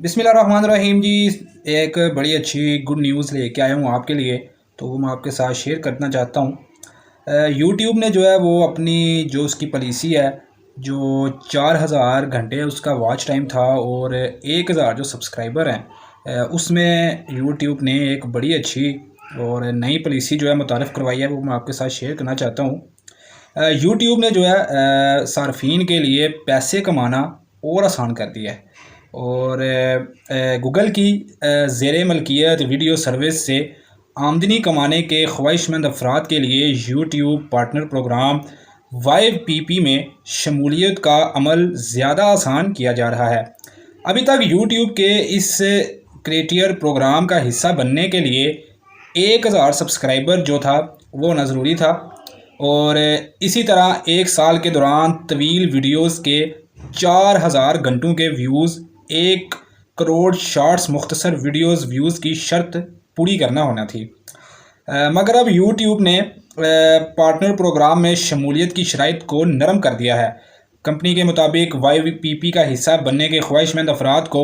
बिस्मिल्लाहिर्रहमानिर्रहीम जी। एक बड़ी अच्छी गुड न्यूज़ लेके आया हूँ आपके लिए, तो वो मैं आपके साथ शेयर करना चाहता हूँ। यूट्यूब ने जो है वो अपनी जो उसकी पॉलिसी है, जो 4000 घंटे उसका वॉच टाइम था और 1000 जो सब्सक्राइबर हैं, उसमें यूट्यूब ने एक बड़ी अच्छी और नई पॉलिसी जो है मुतारफ़ करवाई है, वो मैं आपके साथ शेयर करना चाहता हूँ। यूट्यूब ने जो है सार्फिन के लिए पैसे कमाना और आसान कर दिया है और गूगल की ज़ेर मलकियत वीडियो सर्विस से आमदनी कमाने के ख्वाहिशमंद अफराद के लिए यूट्यूब पार्टनर प्रोग्राम YPP में शमूलियत का अमल ज़्यादा आसान किया जा रहा है। अभी तक यूट्यूब के इस क्रिएटर प्रोग्राम का हिस्सा बनने के लिए 1000 सब्सक्राइबर जो था वो न ज़रूरी था, और इसी तरह एक साल के दौरान तवील वीडियोस के 4000 घंटों के व्यूज़, 1 करोड़ शॉर्ट्स मुख्तसर वीडियोस व्यूज़ की शर्त पूरी करना होना थी। मगर अब यूट्यूब ने पार्टनर प्रोग्राम में शमूलियत की शराइत को नरम कर दिया है। कंपनी के मुताबिक YPP का हिस्सा बनने के ख्वाहिशमंद अफराद को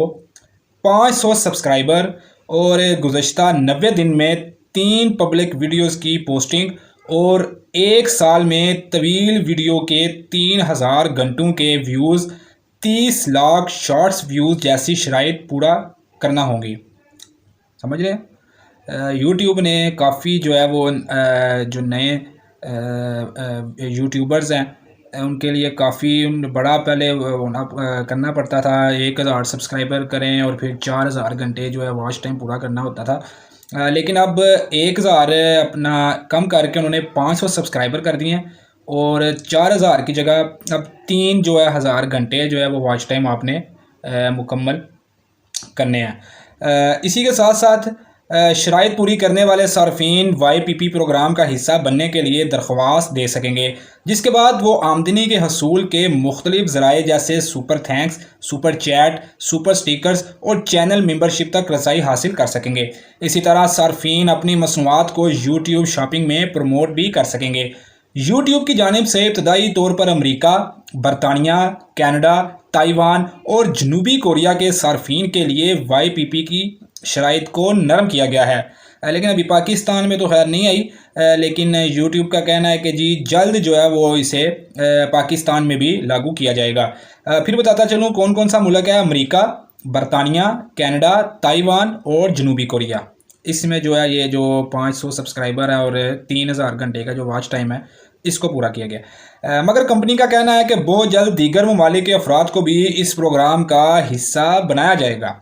500 सब्सक्राइबर और गुज़श्ता 90 दिन में 3 पब्लिक वीडियोस की पोस्टिंग और 1 साल में तवील वीडियो के 3000 घंटों के व्यूज़, 30 लाख शॉर्ट्स व्यूज़ जैसी शराइत पूरा करना होंगी। समझ रहे हैं? यूट्यूब ने काफ़ी जो है वो जो नए यूट्यूबर्स हैं उनके लिए काफ़ी बड़ा पहले करना पड़ता था। 1000 सब्सक्राइबर करें और फिर 4000 घंटे जो है वॉच टाइम पूरा करना होता था। लेकिन अब 1000 अपना कम करके उन्होंने 500 सब्सक्राइबर कर दिए हैं और 4000 की जगह अब 3 जो है 1000 घंटे जो है वो वॉच टाइम आपने मुकम्मल करने हैं। इसी के साथ साथ शराइत पूरी करने वाले सार्फिन YPP प्रोग्राम का हिस्सा बनने के लिए दरख्वास्त दे सकेंगे, जिसके बाद वो आमदनी के हसूल के मुख्तलिफ ज़राए जैसे super thanks, super chat, super stickers और चैनल मेंबरशिप तक रसाई हासिल कर सकेंगे। इसी तरह सार्फिन अपनी मसनूआत को यूट्यूब शॉपिंग में प्रमोट भी कर सकेंगे। यूट्यूब की जानिब से इब्तदाई तौर पर अमरीका, बरतानिया, कनाडा, ताइवान और जनूबी कोरिया के सार्फिन के लिए YPP की शराइत को नरम किया गया है, लेकिन अभी पाकिस्तान में तो खैर नहीं आई। लेकिन यूट्यूब का कहना है कि जी जल्द जो है वो इसे पाकिस्तान में भी लागू किया जाएगा। फिर बताता चलूँ कौन कौन सा मुल्क है। अमरीका, बरतानिया, कनाडा, ताइवान और जनूबी कोरिया। इसमें जो है ये जो 500 सब्सक्राइबर है और 3000 घंटे का जो वॉच टाइम है इसको पूरा किया गया। मगर कंपनी का कहना है कि बहुत जल्द दीगर ममालिक के अफराद को भी इस प्रोग्राम का हिस्सा बनाया जाएगा।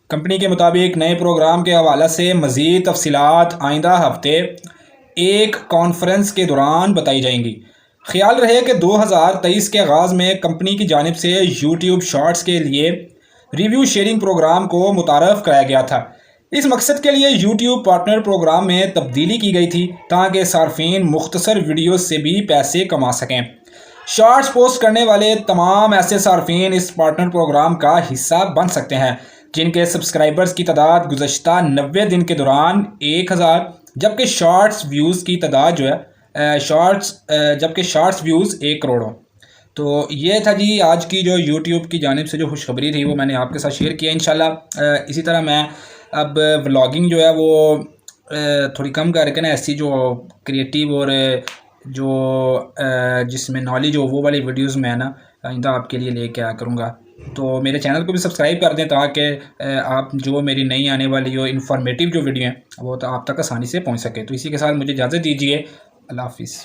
कंपनी के मुताबिक नए प्रोग्राम के हवाले से मज़ीद तफसीलात आइंदा हफ्ते एक कॉन्फ्रेंस के दौरान बताई जाएंगी। ख्याल रहे कि 2023 के आगाज़ में कंपनी की जानिब से यूट्यूब शॉर्ट्स के लिए रिव्यू शेयरिंग प्रोग्राम को मुतारफ़ कराया गया था। इस मकसद के लिए यूट्यूब पार्टनर प्रोग्राम में तब्दीली की गई थी ताकि सार्फिन मुख्तसर वीडियो से भी पैसे कमा सकें। शॉर्ट्स पोस्ट करने वाले तमाम ऐसे सार्फिन इस पार्टनर प्रोग्राम का हिस्सा बन सकते हैं जिनके सब्सक्राइबर्स की तादाद गुज़श्ता 90 दिन के दौरान 1000, जबकि शॉर्ट्स व्यूज़ की तादाद जो है शॉर्ट्स व्यूज़ 1 करोड़ हो। तो ये था जी आज की जो यूट्यूब की जानिब से जो खुशखबरी थी वो मैंने आपके साथ शेयर किया। इंशाल्लाह इसी तरह मैं अब व्लॉगिंग जो है वो थोड़ी कम करके ना ऐसी जो क्रिएटिव और जो जिसमें नॉलेज हो वो वाली वीडियोस में ना आइंदा आपके लिए लेके आया करूँगा। तो मेरे चैनल को भी सब्सक्राइब कर दें ताकि आप जो मेरी नई आने वाली जो इन्फॉर्मेटिव जो वीडियो हैं वो तो आप तक आसानी से पहुंच सके। तो इसी के साथ मुझे इजाज़त दीजिए। अल्लाह हाफिज़।